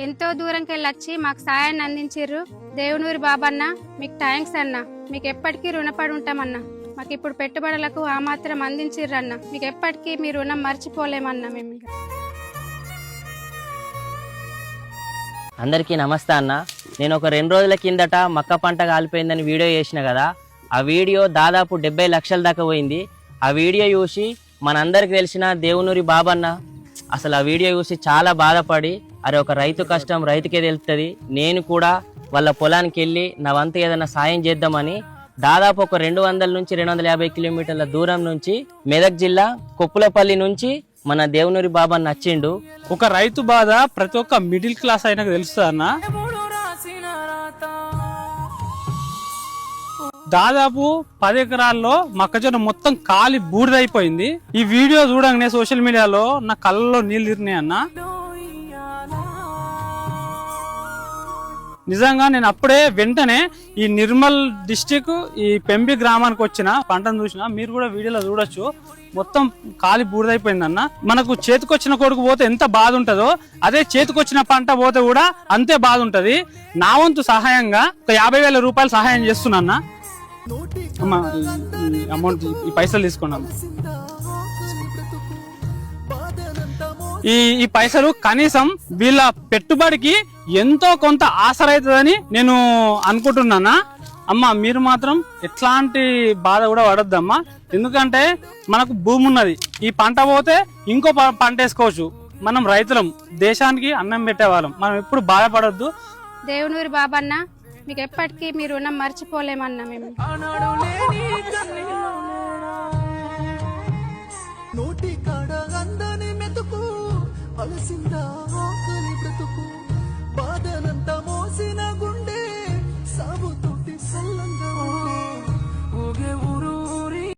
ఎంతో దూరంకి వెళ్ళొచ్చి మాకు సాయాన్ని అందించిర్రు. దేవునూరి బాబన్న మీకు థ్యాంక్స్ అన్న. మీకు ఎప్పటికీ రుణపడి ఉంటామన్నా. మాకు ఇప్పుడు పెట్టుబడులకు ఆ మాత్రం అందించిర్రన్న. మీకు ఎప్పటికీ మీ రుణం మర్చిపోలేమన్నా. మేము అందరికీ నమస్తే అన్న. నేను ఒక 2 రోజుల కిందట మక్క పంట కాలిపోయిందని వీడియో చేసిన కదా. ఆ వీడియో దాదాపు 70 లక్షల దాకా పోయింది. ఆ వీడియో చూసి మనందరికి తెలిసిన దేవునూరి బాబన్న అసలు ఆ వీడియో చూసి చాలా బాధపడి, అరే ఒక రైతు కష్టం రైతుకే తెలుస్తుంది, నేను కూడా వాళ్ళ పొలానికి వెళ్ళి నా వంతు ఏదైనా సాయం చేద్దామని దాదాపు ఒక 200 నుంచి 250 కిలోమీటర్ల దూరం నుంచి మెదక్ జిల్లా కొప్పులపల్లి నుంచి మన దేవునూరి బాబన్న వచ్చిండు. ఒక రైతు బాధ ప్రతి ఒక్క మిడిల్ క్లాస్ అయినా తెలుస్తుంది అన్న. దాదాపు 10 ఎకరాల్లో మొక్కజొన్న మొత్తం కాలి బూడిదైపోయింది. ఈ వీడియో చూడంగానే సోషల్ మీడియాలో నా కళ్ళలో నీళ్ళు తిరినాయి అన్న. నిజంగా నేను అప్పుడే వెంటనే ఈ నిర్మల్ డిస్టిక్ ఈ పెంబి గ్రామానికి వచ్చిన పంటను చూసిన. మీరు కూడా వీడియోలో చూడొచ్చు, మొత్తం కాలి బూడిదైపోయిందన్న. మనకు చేతికొచ్చిన కొడుకు పోతే ఎంత బాధ ఉంటుందో, అదే చేతికొచ్చిన పంట పోతే కూడా అంతే బాధ ఉంటది. నా వంతు సహాయంగా ఒక 50,000 రూపాయలు సహాయం చేస్తున్నా. అమ్మా అమౌంట్, ఈ పైసలు తీసుకున్నాం. ఈ పైసలు కనీసం వీళ్ళ పెట్టుబడికి ఎంతో కొంత ఆసరైతుందని నేను అనుకుంటున్నానా. అమ్మ మీరు మాత్రం ఎట్లాంటి బాధ కూడా పడొద్దమ్మా. ఎందుకంటే మనకు భూమి ఉన్నది, ఈ పంట పోతే ఇంకో పంట వేసుకోవచ్చు. మనం రైతులం, దేశానికి అన్నం పెట్టేవాళ్ళం, మనం ఎప్పుడు బాధపడొద్దు. దేవునూరి బాబన్న మీకు ఎప్పటికీ మీ రుణం మర్చిపోలేమన్నా. మేము నోటి కాడ అందని మెతుకు అలసిందా ఆకలి బ్రతుకు బాధనంత మోసిన గుండె సాగు